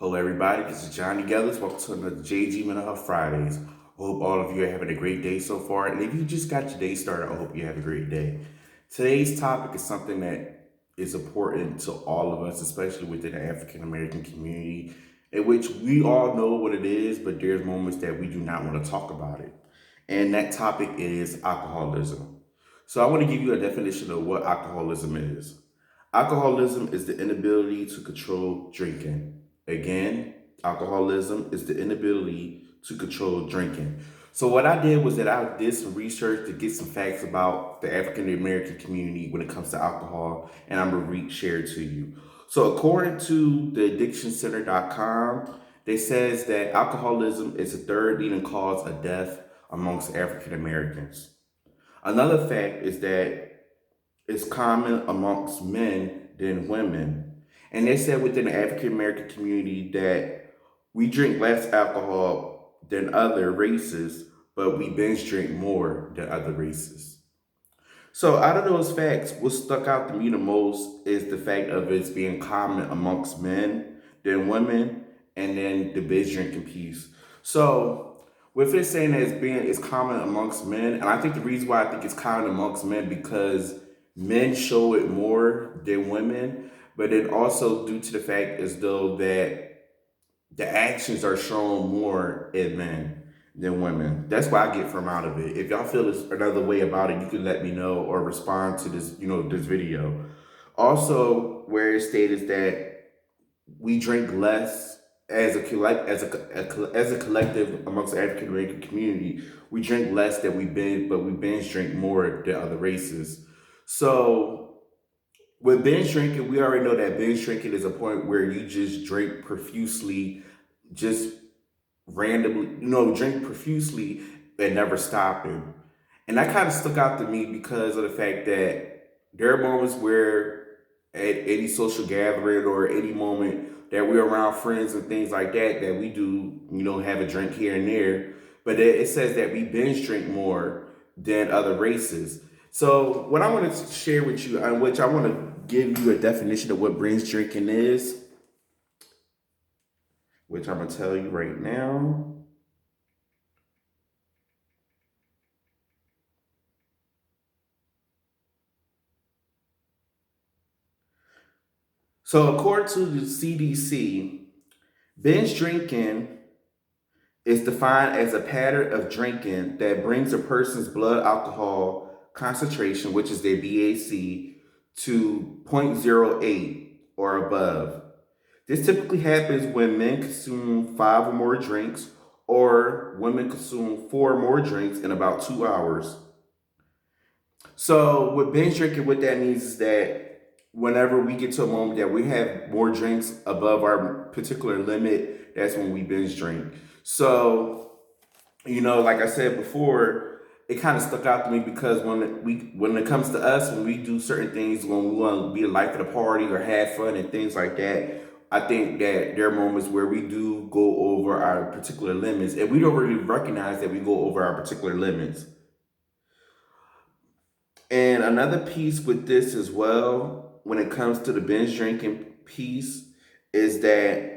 Hello, everybody. This is Johnnie Geathers. Welcome to another JG Mental Health Fridays. I hope all of you are having a great day so far. And if you just got your day started, I hope you have a great day. Today's topic is something that is important to all of us, especially within the African American community, in which we all know what it is, but there's moments that we do not want to talk about it. And that topic is alcoholism. So I want to give you a definition of what alcoholism is. Alcoholism is the inability to control drinking. Again, alcoholism is the inability to control drinking. So what I did was that I did some research to get some facts about the African American community when it comes to alcohol, and I'm gonna share it to you. So according to the addictioncenter.com, they says that alcoholism is the third leading cause of death amongst African Americans. Another fact is that it's common amongst men than women. And they said within the African American community that we drink less alcohol than other races, but we binge drink more than other races. So out of those facts, what stuck out to me the most is the fact of it being common amongst men than women, and then the binge drinking piece. So with it saying that it's common amongst men, and I think the reason why I think it's common amongst men because men show it more than women, but then also due to the fact as though that the actions are shown more in men than women. That's what I get from out of it. If y'all feel there's another way about it, you can let me know or respond to this, this video. Also, where it stated that we drink less as a collective amongst the African American community. We drink less than we binge, but we binge drink more than other races. So with binge drinking, we already know that binge drinking is a point where you just drink profusely, just randomly, drink profusely and never stopping. And that kind of stuck out to me because of the fact that there are moments where at any social gathering or any moment that we're around friends and things like that, that we do, have a drink here and there. But it says that we binge drink more than other races. So what I want to share with you, on which I want to give you a definition of what binge drinking is, which I'm going to tell you right now. So according to the CDC, binge drinking is defined as a pattern of drinking that brings a person's blood alcohol concentration, which is their BAC, to zero point zero 0.08 or above. This typically happens when men consume 5 or more drinks, or women consume 4 or more drinks in about 2 hours. So with binge drinking, what that means is that whenever we get to a moment that we have more drinks above our particular limit, that's when we binge drink. So, like I said before, it kind of stuck out to me because when it comes to us, when we do certain things, when we want to be the life of the party or have fun and things like that, I think that there are moments where we do go over our particular limits, and we don't really recognize that we go over our particular limits. And another piece with this as well, when it comes to the binge drinking piece, is that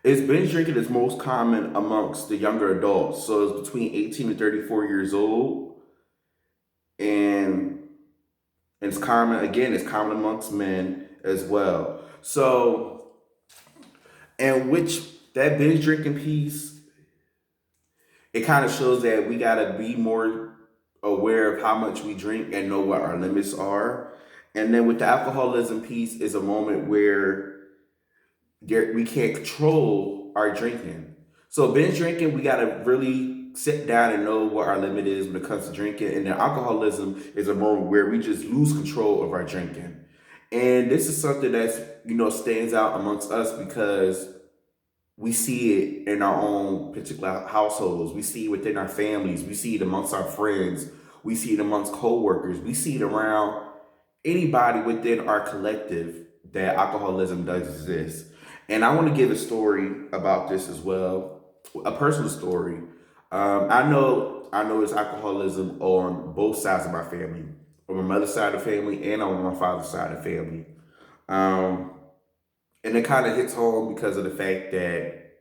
binge drinking is most common amongst the younger adults. So it's between 18 and 34 years old. And it's common, again, it's common amongst men as well. So, and which that binge drinking piece, it kind of shows that we got to be more aware of how much we drink and know what our limits are. And then with the alcoholism piece is a moment where we can't control our drinking. So binge drinking, we got to really sit down and know what our limit is when it comes to drinking. And then alcoholism is a moment where we just lose control of our drinking. And this is something that's, stands out amongst us because we see it in our own particular households. We see it within our families. We see it amongst our friends. We see it amongst coworkers. We see it around anybody within our collective that alcoholism does exist. And I want to give a story about this as well, a personal story. I know it's alcoholism on both sides of my family, on my mother's side of the family and on my father's side of the family. And And it kind of hits home because of the fact that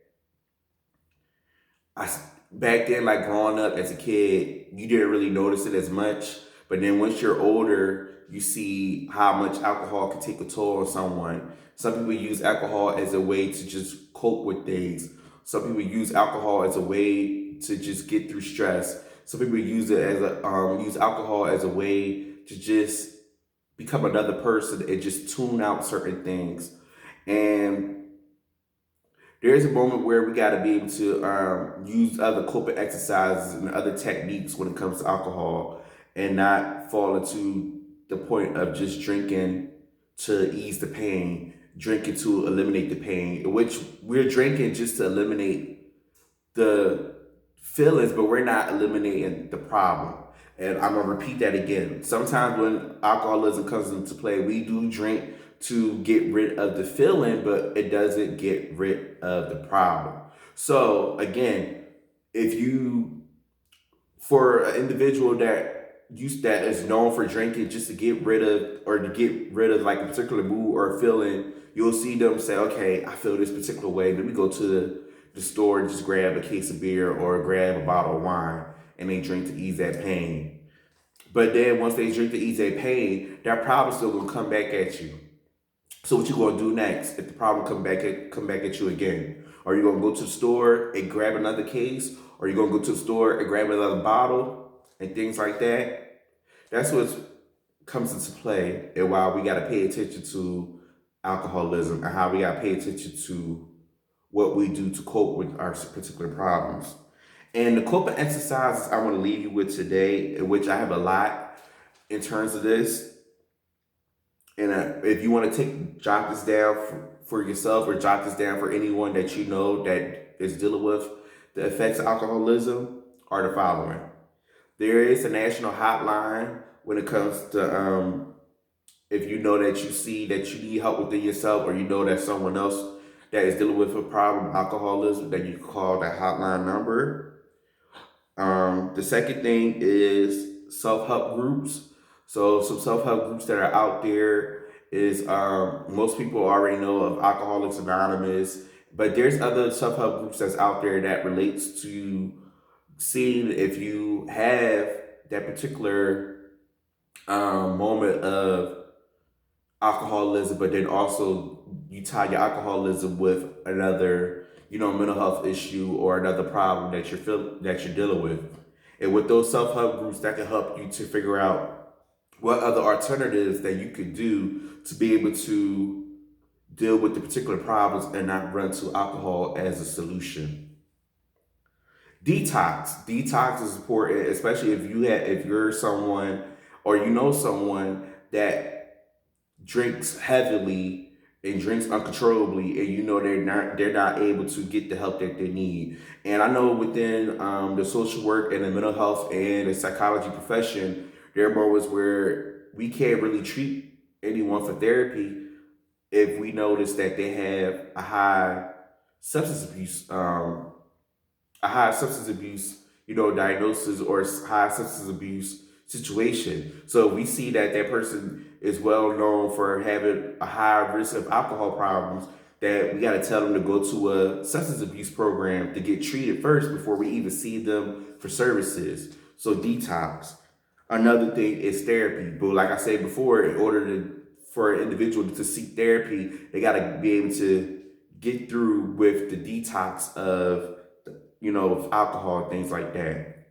I back then, like growing up as a kid, you didn't really notice it as much. But then once you're older, you see how much alcohol can take a toll on someone. Some people use alcohol as a way to just cope with things. Some people use alcohol as a way to just get through stress. Some people use it as a use alcohol as a way to just become another person and just tune out certain things. And there's a moment where we got to be able to use other coping exercises and other techniques when it comes to alcohol, and not fall into the point of just drinking to ease the pain, drinking to eliminate the pain, which we're drinking just to eliminate the feelings, but we're not eliminating the problem. And I'm gonna repeat that again. Sometimes when alcoholism comes into play, we do drink to get rid of the feeling, but it doesn't get rid of the problem. So again, if you, for an individual that is known for drinking just to get rid of, or to get rid of like a particular mood or a feeling, you'll see them say, okay, I feel this particular way. Let me go to the store and just grab a case of beer or grab a bottle of wine, and they drink to ease that pain. But then once they drink to ease that pain, that problem's still gonna come back at you. So what you gonna do next if the problem come back at you again? Are you gonna go to the store and grab another case? Or are you gonna go to the store and grab another bottle and things like that? That's what comes into play, and why we gotta pay attention to alcoholism, and how we gotta pay attention to what we do to cope with our particular problems. And the coping exercises I want to leave you with today, in which I have a lot in terms of this. And if you want to jot this down for yourself, or jot this down for anyone that you know that is dealing with the effects of alcoholism, are the following. There is a national hotline when it comes to if you know that you see that you need help within yourself, or you know that someone else that is dealing with a problem, alcoholism, that you can call that hotline number. The second thing is self-help groups. So some self-help groups that are out there is most people already know of Alcoholics Anonymous, but there's other self-help groups that's out there that relates to seeing if you have that particular moment of alcoholism, but then also you tie your alcoholism with another, mental health issue or another problem that you're dealing with. And with those self-help groups, that can help you to figure out what other alternatives that you could do to be able to deal with the particular problems and not run to alcohol as a solution. Detox is important, especially if you're someone, or you know someone that drinks heavily and drinks uncontrollably, and you know they're not able to get the help that they need. And I know within the social work and the mental health and the psychology profession, there are moments where we can't really treat anyone for therapy if we notice that they have a high substance abuse diagnosis, or high substance abuse situation. So we see that that person is well known for having a high risk of alcohol problems, that we got to tell them to go to a substance abuse program to get treated first before we even see them for services. So detox. Another thing is therapy. But like I said before, in order for an individual to seek therapy, they got to be able to get through with the detox of, alcohol and things like that.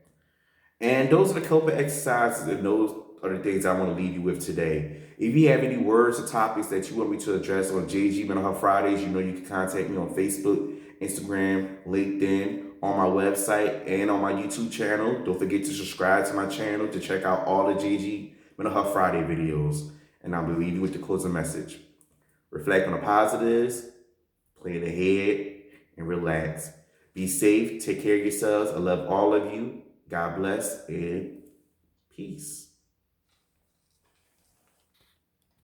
And those are the coping exercises, and those are the things I want to leave you with today. If you have any words or topics that you want me to address on JG Mental Health Fridays, you can contact me on Facebook, Instagram, LinkedIn, on my website, and on my YouTube channel. Don't forget to subscribe to my channel to check out all the JG Mental Health Friday videos. And I'm going to leave you with the closing message. Reflect on the positives, plan ahead, and relax. Be safe, take care of yourselves. I love all of you. God bless, and peace.